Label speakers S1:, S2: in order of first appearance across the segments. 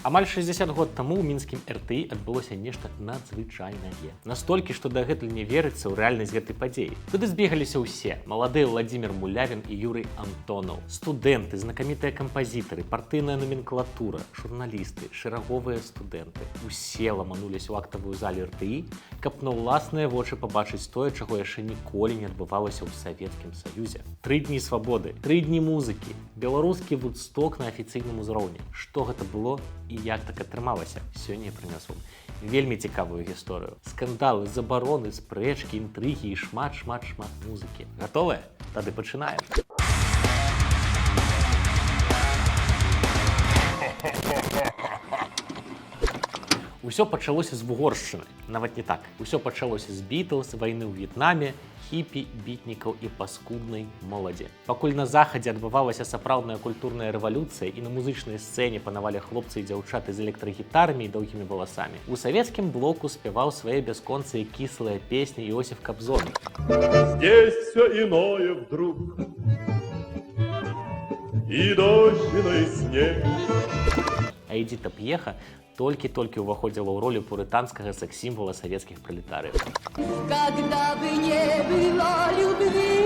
S1: Амаль 60 год таму ў мінскім РТІ адбылося нешта надзвычайнае. Настолькі, што дагэтуль не верыцца ў рэальнасць гэтай падзеі. Туды збегаліся ўсе: малады Владзімір Мулявін і Юрый Антонаў, студэнты, знакамітыя кампазітары, партыйная номенклатура, журналісты, шэраговыя студэнты. Усе ламануліся ў актавую залу РТІ, каб на ўласныя вочы пабачыць тое, чаго яшчэ ніколі не адбывалася ў Савецкім Саюзе. 3 дні свабоды, 3 дні музыкі, беларускі Вудсток на афіцыйным узроўні. Што гэта было і як так атрымалася, сёння я прынясу вельмі цікавую гісторыю. Скандалы, забароны, спрэчкі, інтрыгі і шмат музыкі. Гатовыя? Тады пачынаем. Усё пачалося з вугоршчыны, нават не так. Усё пачалося з Бітлз, вайны ў В'етнаме, хіпі, бітнікаў і паскуднай моладзі. Пакуль на захадзе адбывалася сапраўдная культурная рэвалюцыя і на музычнай сцэне панавалі хлопцы і дзяўчаты з электрагітарамі і доўгімі валасамі, у савецкім блоку спяваў свае бясконцыя кіслыя песні Іосиф Кобзон.
S2: Здесь всё иное вдруг, и дождь, и снег.
S1: А Эдита П'еха толькі-толькі ўваходзіла ў ролю пурытанскага секс-сімвола савецкіх пралетарыяў.
S3: Когда бы не было любви.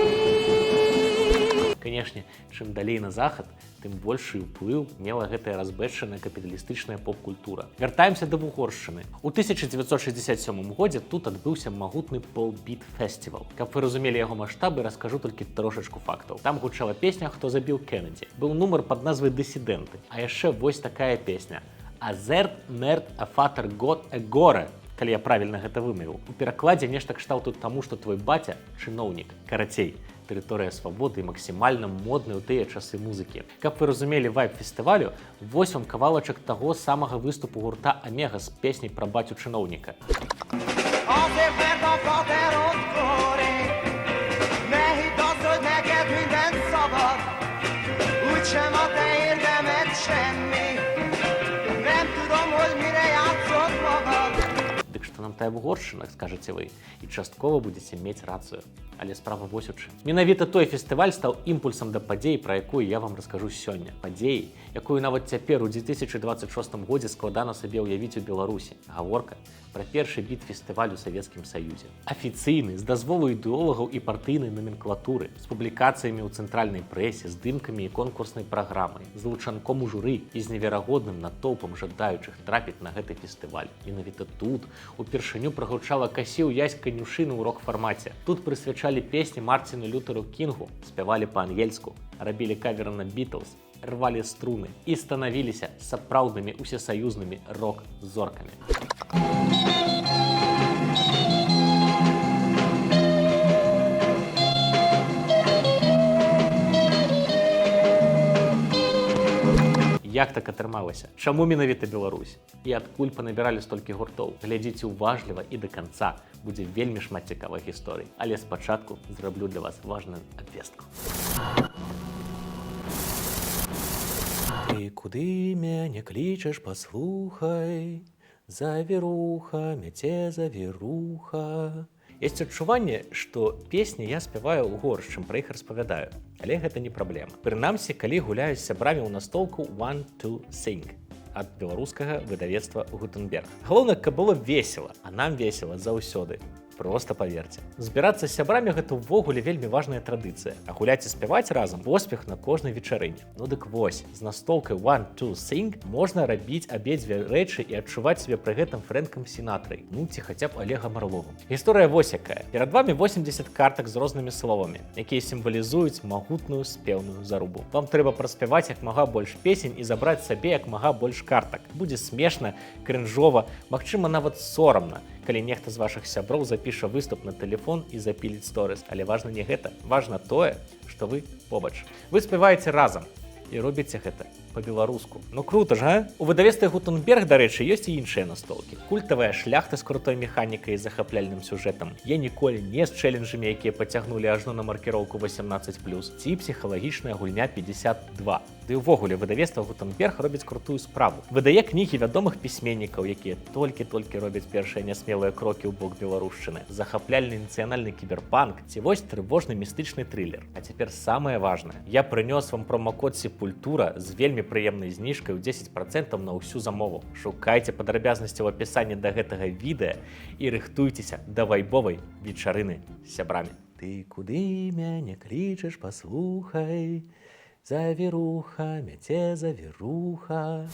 S1: Канешне, чым далей на захад, тым большы ўплыў мела гэтая разбэчаная капіталістычная поп-культура. Вяртаемся да вугоршчыны. У 1967 годзе тут адбыўся магутны пол-біт-фестывал. Каб вы разумелі яго маштабы, раскажу толькі трошачку фактаў. Там гучала песня «Хто забіў Кеннеді». Быў нумар пад назвай «Дысідэнты». А яшчэ вось такая песня «Азерт нерт афатер гот эгоре», калі я правільна гэта вымавіў. У перакладзе нешта кшталту таму, што твой баця – чыноўнік. Карацей, тэрыторыя свабоды і максімальна моднай у тыя часы музыкі. Каб вы разумелі вайб фестывалю, вось вам кавалачак таго самага выступу гурта «Омега» з песняй пра бацю чыноўніка. Дык што нам тая вугоршчына, скажаце вы, і часткова будзеце мець рацыю. Але справа вось у чым. Менавіта той фестываль стаў імпульсам да падзеі, пра якую я вам раскажу сёння. Падзеі, якую нават цяпер у 2026 годзе складана сабе ўявіць у Беларусі. Гаворка пра першы біт-фестываль у Савецкім Саюзе. Афіцыйны, з дазволу ідэолагаў і партыйнай номенклатуры, з публікацыямі ў цэнтральнай прэсе, здымкамі і конкурснай праграмай, з лучанком у журы і з неверагодным натоўпам жадаючых трапіць на гэты фестываль. Менавіта тут упершыню прагучала «Касіў ясь канюшыны» ў рок-фармаце. Тут прысвячалі песні Мартіну Лютэру Кінгу, спявалі па-ангельску, рабілі каверы на Бітлз, рвалі струны і станавіліся сапраўднымі усесаюзнымі рок-зоркамі. Як так атрымалася? Чаму менавіта Беларусь? І адкуль панабіралі столькі гуртоў? Глядзіце уважліва і да канца. Будзе вельмі шмат цікавых гісторый. Але спачатку зраблю для вас важную абвестку. Ты куды мяне клічаш, паслухай, завіруха, мяце завіруха. Ёсць адчуванне, што песні я спяваю горш, чым пра іх распавядаю. Але гэта не праблема. Прынамсі, калі гуляю з сябрамі ў настолку «One, two, sing» ад беларускага выдавецтва «Гутенберг». Галоўнае, каб было весела, а нам весела заўсёды. Проста паверце. Збірацца з сябрамі гэта ўвогуле вельмі важная традыцыя, а гуляць і спяваць разам поспех на кожнай вечарыне. Ну дык вось, з настолкай «One, two, sing» можна рабіць абедзве рэчы і адчуваць сябе пры гэтым Фрэнкам Сінатрай, ну ці хаця б Олегам Арловым. Гісторыя вось якая. Перад вамі 80 картак з рознымі словамі, якія сімвалізуюць магутную спеўную зарубу. Вам трэба праспяваць як мага больш песень і забраць сабе як мага больш картак. Будзе смешна, крынжова, магчыма нават сорамна, калі нехта з вашых сяброў запіша выступ на тэлефон і запіліць сторыс. Але важна не гэта, важна тое, што вы побач. Вы спяваеце разам і робіце гэта па-беларуску. Ну круто ж, а? У выдавецтве «Гутенберг», дарэчы, ёсць і іншыя настолкі. Культавая «Шляхта» з крутой механікай і захапляльным сюжэтам. «Я ніколі не» з чэлленджамі, якія пацягнулі ажно на маркіроўку 18+. Ці псіхалагічная гульня 52. Ды і ўвогуле выдавецтва Гутенберг робіць крутую справу. Выдае кнігі вядомых пісьменнікаў, якія толькі робяць першыя нясмелыя крокі ў бок беларушчыны. Захапляльны нацыянальны кіберпанк ці вось трывожны містычны трылер. А цяпер самае важнае. Я прынёс вам промакод Сепультура з вельмі прыемнай зніжкай у 10% на ўсю замову. Шукайце падрабязнасці ў апісанні да гэтага відэа і рыхтуйцеся да вайбовай вечарыны з сябрамі. Ты куды мяне клічаш, паслухай, завіруха, мяце завіруха.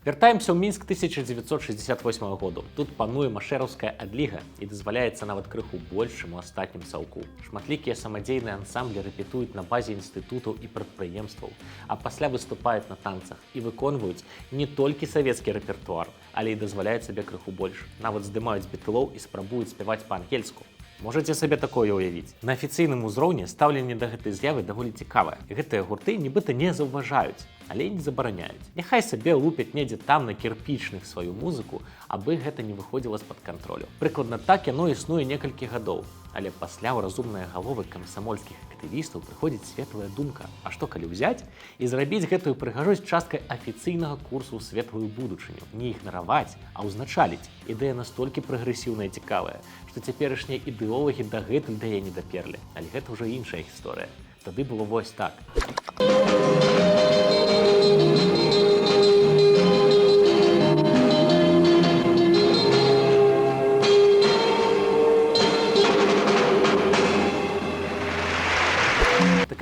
S1: Вяртаемся ў Мінск 1968 году. Тут пануе машэраўская адліга і дазваляецца нават крыху больш, чым у астатнім саўку. Шматлікія самадзейныя ансамблі рэпетуюць на базе інстытутаў і прадпрыемстваў, а пасля выступаюць на танцах і выконваюць не толькі савецкі рэпертуар, але і дазваляюць сабе крыху больш. Нават здымаюць бітлоў і спрабуюць спяваць па-ангельску. Можаце сабе такое ўявіць. На афіцыйным узроўні стаўленне да гэтай з'явы даволі цікавае. Гэтыя гурты нібыта не заўважаюць, але і не забараняюць. Няхай сабе лупяць недзе там на кірпічных сваю музыку, абы гэта не выходзіла з-пад кантролю. Прыкладна так яно існуе некалькі гадоў. Але пасля ў разумныя галовы камсамольскіх актывістаў прыходзіць светлая думка. А што калі ўзяць і зрабіць гэтую прыгажосць часткай афіцыйнага курсу ў светлую будучыню? Не ігнараваць, а ўзначаліць. Ідэя настолькі прагрэсіўная і цікавая, што цяперашнія ідэолагі дагэтуль да яе не даперлі. Але гэта ўжо іншая гісторыя. Тады было вось так.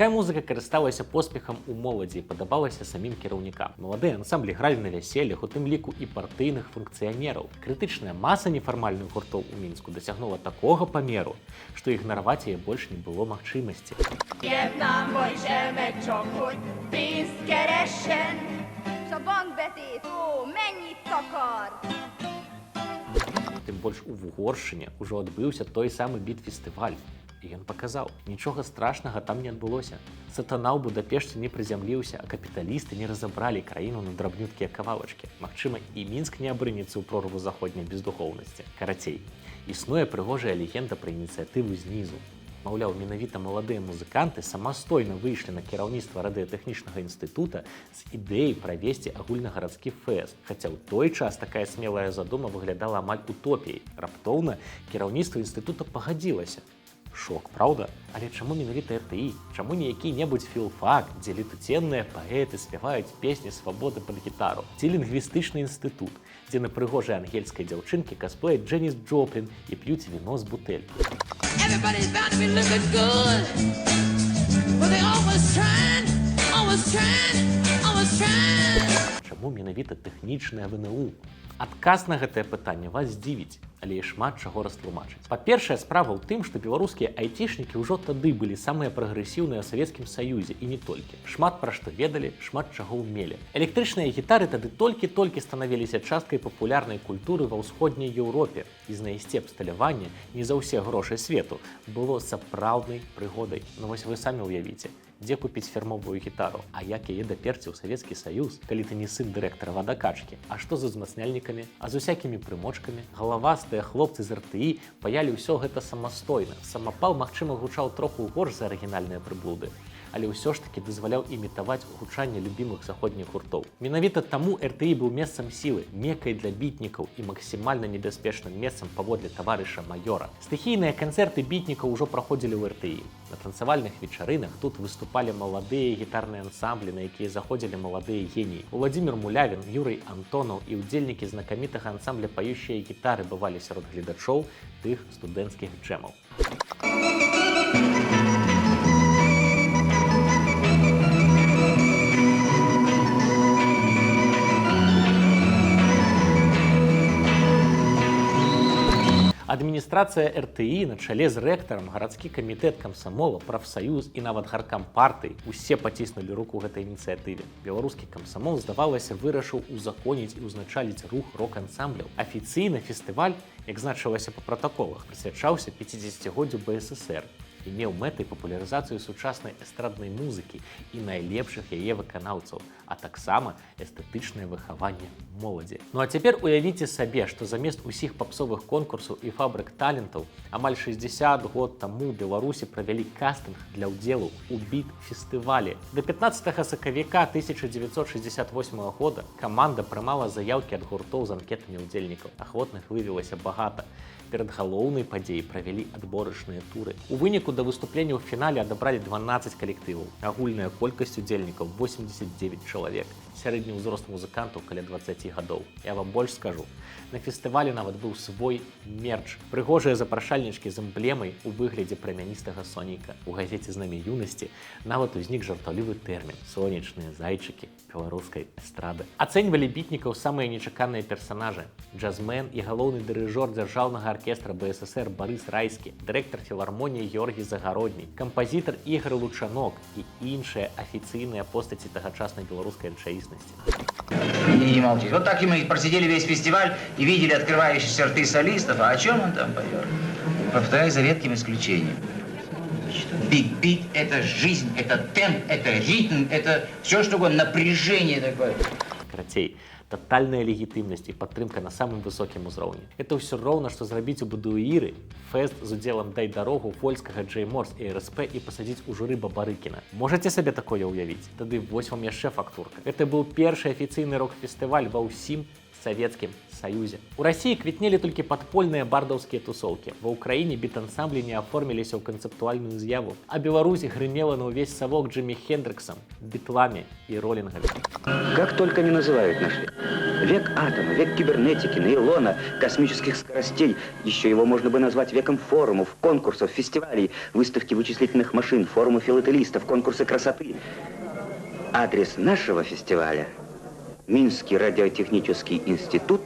S1: Такая музыка карысталася поспехам у моладзі і падабалася самім кіраўнікам. Маладыя ансамблі гралі на вяселлях, у тым ліку і партыйных функцыянераў. Крытычная маса нефармальных гуртоў у Мінску дасягнула такога памеру, што ігнараваць яе больш не было магчымасці.
S4: Nem vagy zselmek csak, hogy pénzt keressen.
S3: S a bankbetét, ó, mennyit takar!
S1: Тым больш у Вугоршыне ўжо адбыўся той самы біт-фестываль. І ён паказаў, нічога страшнага там не адбылося. Сатана ў Будапешце не прызямліўся, а капіталісты не разабралі краіну на драбнюткія кавалачкі. Магчыма, і Мінск не абрынецца ў прорву заходняй бездухоўнасці. Карацей, існуе прыгожая легенда пра ініцыятыву знізу. Маўляў, менавіта маладыя музыканты самастойна выйшлі на кіраўніцтва радыётэхнічнага інстытута з ідэяй правесці агульнагарадскі фэст. Хаця ў той час такая смелая задума выглядала амаль утопіяй. Раптоўна кіраўніцтва інстытута пагадзілася. Шок, праўда? Але чаму менавіта РТІ? Чаму не які-небудзь філфак, дзе летуценныя паэты спяваюць песні свабоды пад гітару? Ці лінгвістычны інстытут, дзе на прыгожай ангельскай дзяўчынкі касплеяць Джэніс Джоплін і п'юць віно з бутэлькі?
S4: Everybody's bound to be looking good, but they always trying, always trying, always trying.
S1: Чаму менавіта тэхнічнае ВНУ? Адказ на гэтае пытанне вас здзівіць, але і шмат чаго растлумачыць. Па-першае, справа ў тым, што беларускія айцішнікі ўжо тады былі самыя прагрэсіўныя ў Савецкім Саюзе і не толькі. Шмат пра што ведалі, шмат чаго ўмелі. Электрычныя гітары тады толькі-толькі станавіліся часткай папулярнай культуры ва ўсходняй Еўропе. І знайсці абсталяванне не за ўсе грошы свету было сапраўднай прыгодай. Ну вось вы самі ўявіце, дзе купіць фірмовую гітару, а як яе даперці ў Савецкі Саюз, калі ты не сын дырэктара вадакачкі? А што з узмацняльнікамі, а з усякімі прымочкамі? Галавастыя хлопцы з РТІ паялі ўсё гэта самастойна. Самапал, магчыма, гучаў троху горш за арыгінальныя прыблуды, але ўсё ж такі дазваляў імітаваць гучанне любімых заходніх гуртоў. Менавіта таму РТІ быў месцам сілы, мекай для бітнікаў і максімальна небяспечным месцам паводле таварыша майора. Стыхійныя канцэрты бітнікаў ўжо праходзілі ў РТІ. На танцавальных вечарынах тут выступалі маладыя гітарныя ансамблі, на якія заходзілі маладыя геніі. Уладзімір Мулявін, Юрый Антонаў і ўдзельнікі знакамітага ансамбля «Пающыя гітары» бывалі сярод гледачоў тых студэнцкіх джэмаў. Адміністрацыя РТІ на чале з рэктарам, гарадскі камітэт камсамола, прафсаюз і нават гаркам партый усе паціснулі руку гэтай ініцыятыве. Беларускі камсамол, здавалася, вырашыў узаконіць і ўзначаліць рух рок-ансамбляў. Афіцыйна фестываль, як значылася па пратаколах, прысвячаўся 50-годдзю БССР. і меў мэтай папулярызацыю сучаснай эстраднай музыкі і найлепшых яе выканаўцаў, а таксама эстэтычнае выхаванне моладзі. Ну а цяпер уявіце сабе, што замест усіх папсовых конкурсаў і фабрык талентаў амаль 60 год таму Беларусі правялі кастынг для ўдзелу ў біт-фестывалі. До 15 сакавіка 1968 года каманда прымала заяўкі ад гуртоў з анкетамі ўдзельнікаў. Ахвотных выявілася багата. Перад галоўнай падзеяй правялі адборачныя туры. У выніку да выступлення ў фінале адабралі 12 калектываў. Агульная колькасць удзельнікаў 89 чалавек. Сярэдні ўзрост музыкантаў каля 20 гадоў. Я вам больш скажу. На фестывалі нават быў свой мерч. Прыгожыя запрашальнічкі з эмблемай у выглядзе прамяністага соніка. У газеце «Знамя юнасці» нават узнік жартаўлівы тэрмін «сонечныя зайчыкі беларускай эстрады». Ацэньвалі бітнікаў самыя нечаканыя персанажы. Джазмен і галоўны дырыжор дзяржаўнага аркестра БССР Барыс Райскі, дырэктар філармоніі Георгій Загародні, кампазітар Ігор Лучанок і іншыя афіцыйныя постаці тагачаснай беларускай рэчаіснасці.
S5: Не молчите. Вот так и мы просидели весь фестиваль и видели открывающиеся рты солистов. А о чем он там поет? Повторяю, за редким исключением. Биг бит – это жизнь, это темп, это ритм, это все, что угодно, напряжение такое.
S1: Карацей, тотальная легітымнасць і падтрымка на самым высокім узроўні. Это ўсё роўна, што зрабіць у Бадуіры фэст з удзелам «Дай дарогу» польскага Джей Морс і РСП і пасадзіць у журы Бабарыкіна. Можаце сабе такое ўявіць? Тады вось вам яшчэ фактурка. Это быў першы афіцыйны рок-фестываль ва ўсім Савецкім Саюзе. У Расіі квітнелі толькі падпольныя бардаўскія тусоўкі. Ва ўкраіне біт-ансамблі не аформіліся ў канцэптуальную з'яву, а Беларусь грымела на ўвесь савок Джимми Хендриксом, Бітлами і роллингами.
S6: Как только не называют наш век. Век атома, век кибернетики, нейлона, космических скоростей. Еще его можно бы назвать веком форумов, конкурсов, фестивалей, выставки вычислительных машин, форумы филателистов, конкурсы красоты. Адрес нашего фестиваля – Минский радиотехнический институт,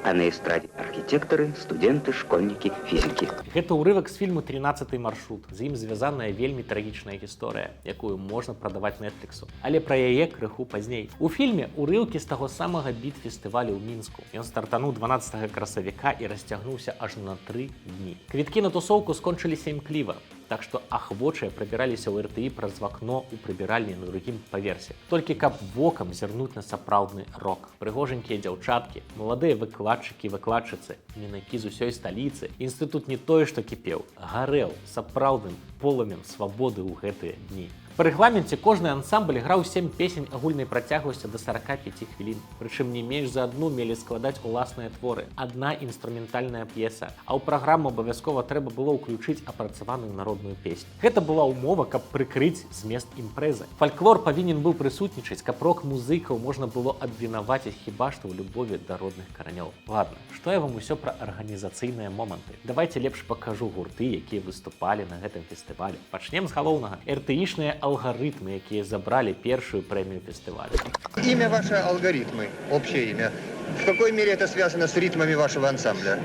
S6: а на эстраде архитекторы, студенты, школьники, физики.
S1: Гэта ўрывак з фільму «13-й маршрут». З ім звязаная вельмі трагічная гісторыя, якую можна прадаваць Нетфліксу. Але пра яе крыху пазней. У фільме ўрыўкі з таго самага біт-фестывалю ў Мінску. Ён стартануў 12 красавіка і расцягнуўся аж на 3 дні. Квіткі на тусоўку скончыліся імкліва. Так што ахвочыя прабіраліся ў РТІ праз вакно ў прыбіральні на другім паверсе. Толькі каб вокам зірнуць на сапраўдны рок. Прыгожанькія дзяўчаткі, маладыя выкладчыкі і выкладчыцы, мінакі з усёй сталіцы. Інстытут не тое, што кіпеў, гарэў сапраўдным полымем свабоды ў гэтыя дні. Па рэгламенце кожны ансамбль граў 7 песень агульнай працягласцю да 45 хвілін. Прычым не менш за адну мелі складаць уласныя творы. Адна інструментальная п'еса. А ў праграму абавязкова трэба было ўключыць апрацаваную народную песню. Гэта была ўмова, каб прыкрыць змест імпрэзы. Фальклор павінен быў прысутнічаць, каб рок-музыкаў можна было абвінаваціць хіба што ў любові да родных каранёў. Ладно, што я вам усё пра арганізацыйныя моманты. Давайце лепш пакажу гурты, якія выступалі на гэтым фестывалі. Пачнем з галоўнага. РТІшныя алгоритмы, якія забрали первую премию фестиваля.
S7: Имя ваше алгоритмы, общее имя. В какой мере это связано с ритмами вашего ансамбля?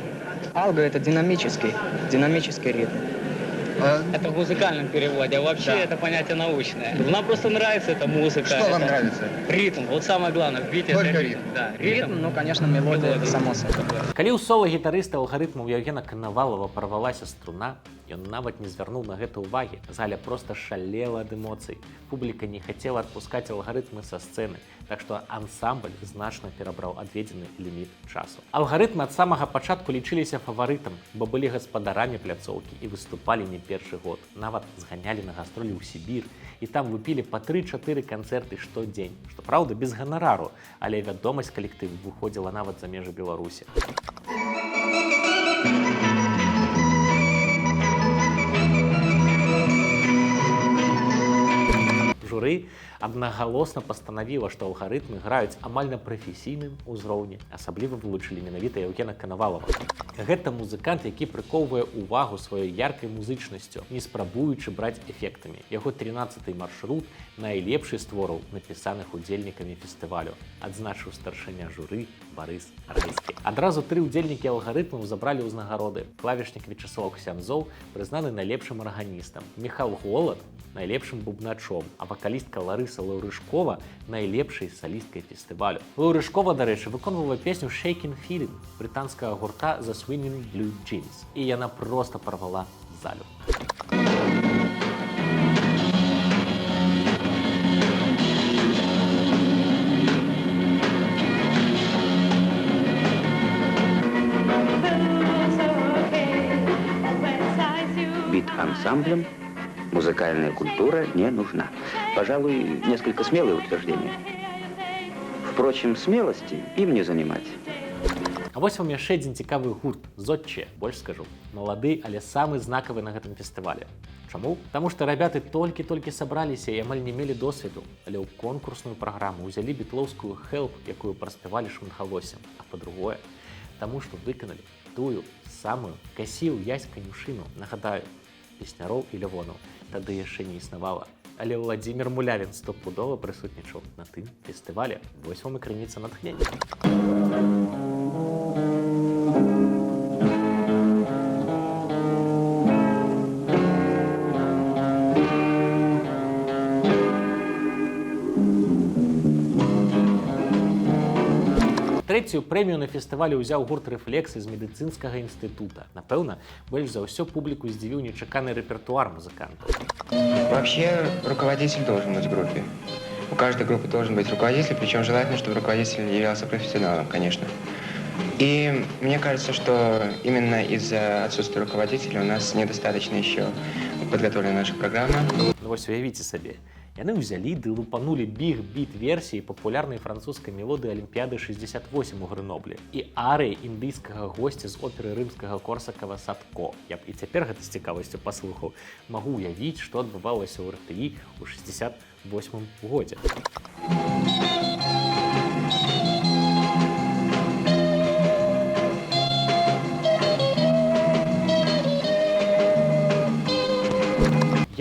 S8: Алго – это динамический ритм. Это в музыкальном переводе, а вообще это понятие научное. Нам просто нравится эта музыка.
S7: Что вам нравится?
S8: Ритм, вот самое главное, в бите.
S7: Только ритм.
S8: Да, ритм, ну, конечно, мелодия, это само собой.
S1: Калі ў сола-гітарыста алгарытмаў Евгена Коновалова парвалася струна, ён нават не звярнуў на гэта ўвагі. Заля проста шалела ад эмоцый. Публіка не хацела адпускаць алгарытмы са сцэны, так што ансамбль значна перабраў адведзены ліміт часу. Алгарытмы ад самага пачатку лічыліся фаварытам, бо былі гаспадарамі пляцоўкі і выступалі не першы год. Нават зганялі на гастролі ў Сібір, і там выпілі па 3-4 канцэрты штодзень. Што праўда, без ганарару, але вядомасць калектыву выходзіла нават за межы Беларусі. Журы аднагалосна пастанавіла, што алгарытмы граюць амаль на прафесійным узроўні. Асабліва вылучылі менавіта Евгена Коновалова. Гэта музыкант, які прыкоўвае ўвагу сваёй яркай музычнасцю, не спрабуючы браць эфектамі. Яго 13-й маршрут найлепшы з твораў, напісаных удзельнікамі фестывалю, адзначыў старшыня журы Барыс Райскі. Адразу 3 удзельнікі алгарытмаў забралі ўзнагароды. Клавішнік Вячеслаў Ксяндзоў прызнаны найлепшым арганістам, Міхал Голад найлепшым бубначом, а вакалістка Ларыса Лаўрышкова найлепшай салісткай фестывалю. Лаўрышкова, дарэчы, выконвала песню «Shakin' Feelin' брытанскага гурта The Swingin' Blue Jeans, і яна проста парвала залю.
S6: ансамблям музыкальная культура не нужна. Пожалуй, несколько смелое утверждение. Впрочем, смелости им не занимать.
S1: А вось вам яшчэ адзін цікавы гурт «Зодче», больш скажу. Малады, але самы знакавы на гэтым фестывале. Чаму? Таму што рабяты толькі-толькі сабраліся і амаль не мелі досведу, але ў конкурсную праграму ўзялі бітлоўскую «Help», якую праспявалі шматгалоссем. А па-другое, таму што выканалі тую самую Касію Ясь Канюшыну, нагадаю, песняроў і Лявону тады яшчэ не існавала. Але Владзімір Мулявін стопудова прысутнічаў на тым фестывале. Вось вам і крыніца натхнення. Трэцюю прэмію на фестывале ўзяў гурт «Рэфлекс» з медыцынскага інстытута. Напэўна, больш за ўсё публіку здзівіў нечаканы рэпертуар музыкантаў.
S9: Вообще, руководитель должен быть в группе. У каждой группы должен быть руководитель, причем желательно, чтобы руководитель являлся профессионалом, конечно. И мне кажется, что именно из-за отсутствия руководителя у нас недостаточно еще подготовлена наша программа.
S1: Ну вось уявіце сабе. Яны ўзялі ды лупанулі біг-біт версіі папулярнай французскай мелодыі Алімпіяды 68 у Грэноблі і арыі індыйскага госця з оперы рымскага Корсакава «Садко». Я б і цяпер гэта з цікавасцю паслухаў. Магу ўявіць, што адбывалася ў РТІ ў 68 годзе.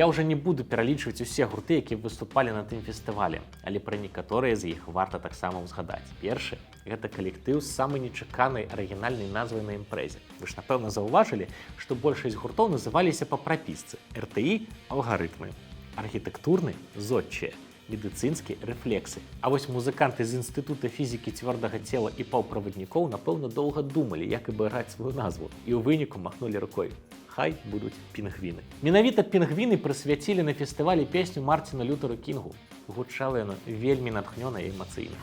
S1: Я ўжо не буду пералічваць усе гурты, якія выступалі на тым фестывале, але пра некаторыя з іх варта таксама ўзгадаць. Першы – гэта калектыў з самай нечаканай арыгінальнай назвай на імпрэзе. Вы ж, напэўна, заўважылі, што большасць гуртоў называліся па прапісцы. РТІ – алгарытмы, архітэктурны – зодчыя, медыцынскі – рэфлексы. А вось музыканты з Інстытута фізікі цвёрдага цела і паўправаднікоў, напэўна, доўга думалі, як абыграць сваю назву, і ў выніку махнулі рукой. Хай будуць пінгвіны. Менавіта пінгвіны прысвяцілі на фестывале песню Мартіна Лютера Кінгу. Гучала яна вельмі натхнёна і эмацыйна.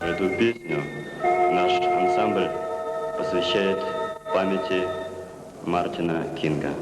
S10: Эту песню наш ансамбль посвящает памяти Мартина Кинга.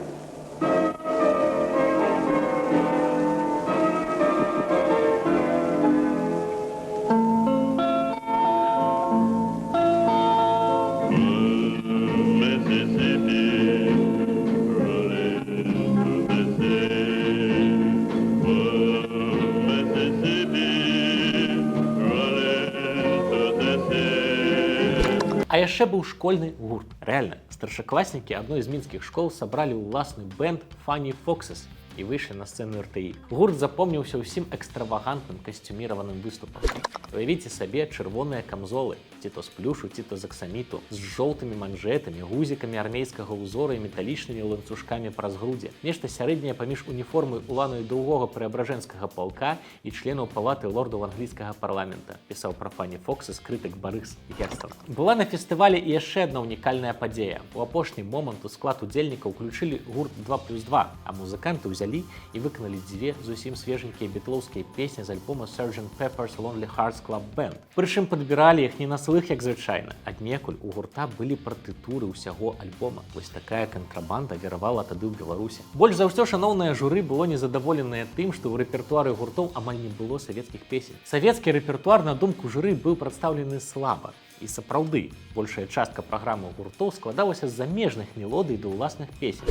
S1: А яшчэ быў школьны гурт. Рэальна, старшакласнікі адной з мінскіх школ сабралі ўласны бэнд «Funny Foxes» і выйшлі на сцэну РТІ. Гурт запомніўся ўсім экстравагантным касцюміраваным выступам. Уявіце сабе чырвоныя камзолы, ці то з плюшу, ці то з аксаміту, з жоўтымі манжэтамі, гузікамі армейскага ўзора і металічнымі ланцужкамі праз грудзі. Нешта сярэдняе паміж уніформай уланою другога Преабражэнскага палка і членаў палаты лордаў англійскага парламента, пісаў пра Funny Foxes крытык Барыс Герстон. Была на фестывале і яшчэ адна унікальная падзея. У апошні момант у склад удзельнікаў уключылі гурт 2+2, а музыканты ўзялі і выканалі дзве зусім свеженькія бітлоўскія песні з альбома Sgt. Pepper's Lonely Hearts Club Band. Прычым падбіралі іх не на слых, як звычайна. Аднекуль у гурта былі партытуры ўсяго альбома. Вось такая кантрабанда віравала тады ў Беларусі. Больш за ўсё шаноўнае журы было незадаволенае тым, што ў рэпертуары гуртоў амаль не было савецкіх песень. Савецкі рэпертуар, на думку журы, быў прадстаўлены слаба. І сапраўды, большая частка праграмы гуртоў складалася з замежных мелодый да ўласных песень.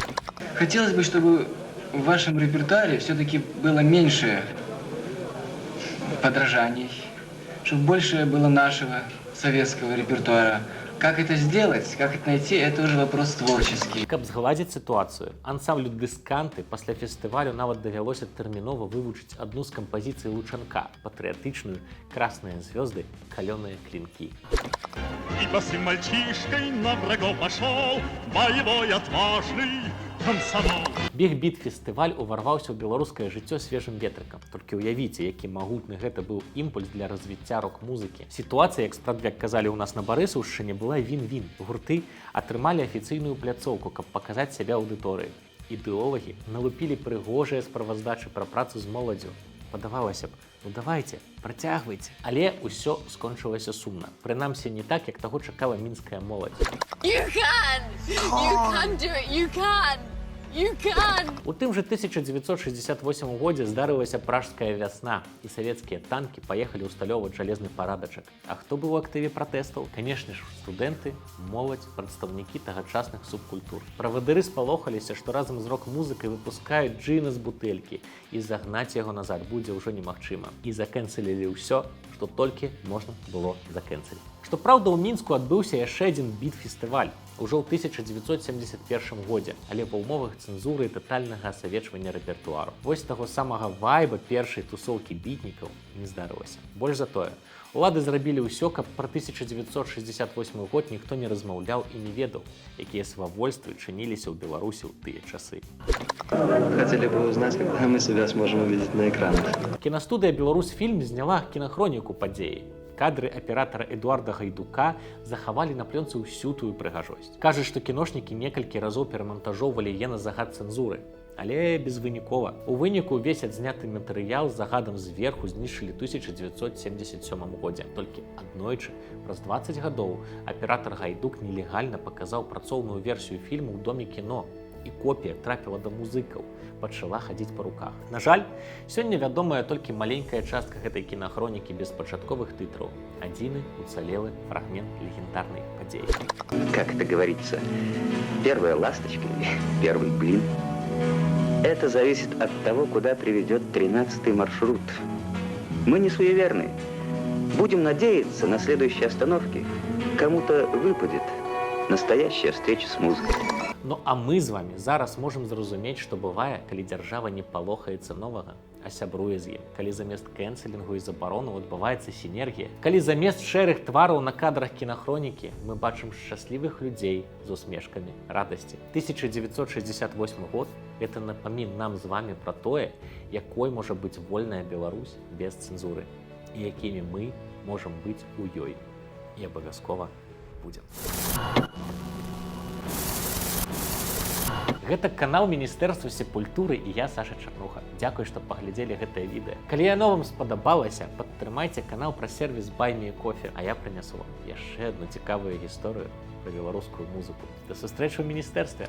S9: Хотелось бы, чтобы в вашем репертуаре все-таки было меньше подражаний, чтобы больше было нашего советского репертуара. Как это сделать, как это найти, это уже вопрос творческий.
S1: Каб згладзіць сітуацыю, ансамблю «Дысканты» пасля фестывалю нават давялося тэрмінова вывучыць адну з кампазіцый Лучанка, патрыятычную «Красные звезды, калёные клинки».
S2: И босым мальчишкой на врагов пошел боевой отважный комсомол.
S1: Біг-біт-фестываль уварваўся ў беларускае жыццё свежым ветрыкам. Толькі ўявіце, які магутны гэта быў імпульс для развіцця рок-музыкі. Сітуацыя, як спрадвек казалі ў нас на Барысаўшчыне, была він-він. Гурты атрымалі афіцыйную пляцоўку, каб паказаць сябе аўдыторыі. Ідэолагі налупілі прыгожыя справаздачы пра працу з моладдзю. Падавалася б, ну давайте, працягвайце. Але ўсё скончылася сумна. Прынамсі не так, як таго чакала мінская моладзь.
S4: You can! You can do it! You can! You can!
S1: У тым жа 1968 годзе здарылася пражская вясна, і савецкія танкі паехалі ўсталёўваць жалезны парадачак. А хто быў у актыве пратэстаў? Канешне ж, студэнты, моладзь, прадстаўнікі тагачасных субкультур. Правадыры спалохаліся, што разам з рок-музыкай выпускаюць джына з бутэлькі, і загнаць яго назад будзе ўжо немагчыма. І закэнцелілі ўсё, што толькі можна было закэнцеліць. Што праўда, у Мінску адбыўся яшчэ адзін біт-фестываль ужо ў 1971 годзе, але ва ўмовах цэнзуры і татальнага асавечвання рэпертуару. Вось таго самага вайба першай тусоўкі бітнікаў не здарылася. Больш за тое, улады зрабілі ўсё, каб пра 1968 год ніхто не размаўляў і не ведаў, якія свавольствы чыніліся ў Беларусі ў тыя часы.
S11: Хотели бы узнать, когда мы себя сможем увидеть на экранах.
S1: Кінастудыя «Беларусьфільм» зняла кінахроніку падзеі. Кадры аператара Эдуарда Гайдука захавалі на плёнцы ўсю тую прыгажосць. Кажуць, што кіношнікі некалькі разоў перамантажоўвалі яе на загад цэнзуры, але безвынікова. У выніку ўвесь адзняты матэрыял з загадам зверху знішчылі ў 1977 годзе. Толькі аднойчы, праз 20 гадоў, аператар Гайдук нелегальна паказаў працоўную версію фільму ў доме кіно, і копія трапіла да музыкаў, пачала хадзіць па руках. На жаль, сёння вядомая толькі маленькая частка гэтай кінахронікі без пачатковых тытраў. Адзіны уцалелы фрагмент легендарнай падзеі.
S6: Как это говорится, первая ласточка, первый блин. Это зависит от того, куда приведет 13-й маршрут. Мы не суеверны. Будем надеяться, на следующей остановке кому-то выпадет настоящая встреча с музыкой.
S1: Ну а мы з вамі зараз можам зразумець, што бывае, калі дзяржава не палохаецца новага, а сябруе з ім. Калі замест кэнселінгу і забарону адбываецца сінергія. Калі замест шэрых твараў на кадрах кінахронікі мы бачым шчаслівых людзей з усмешкамі радасці. 1968 год – гэта напамін нам з вамі пра тое, якой можа быць вольная Беларусь без цэнзуры і якімі мы можам быць у ёй. І абавязкова будзем. Гэта канал Міністэрства сепультуры і я, Саша Чарнуха. Дзякуй, што паглядзелі гэтае відэа. Калі яно вам спадабалася, падтрымайце канал пра сервіс Buy Me Coffee, а я прынясу вам яшчэ адну цікавую гісторыю пра беларускую музыку. Да сустрэчы ў міністэрстве!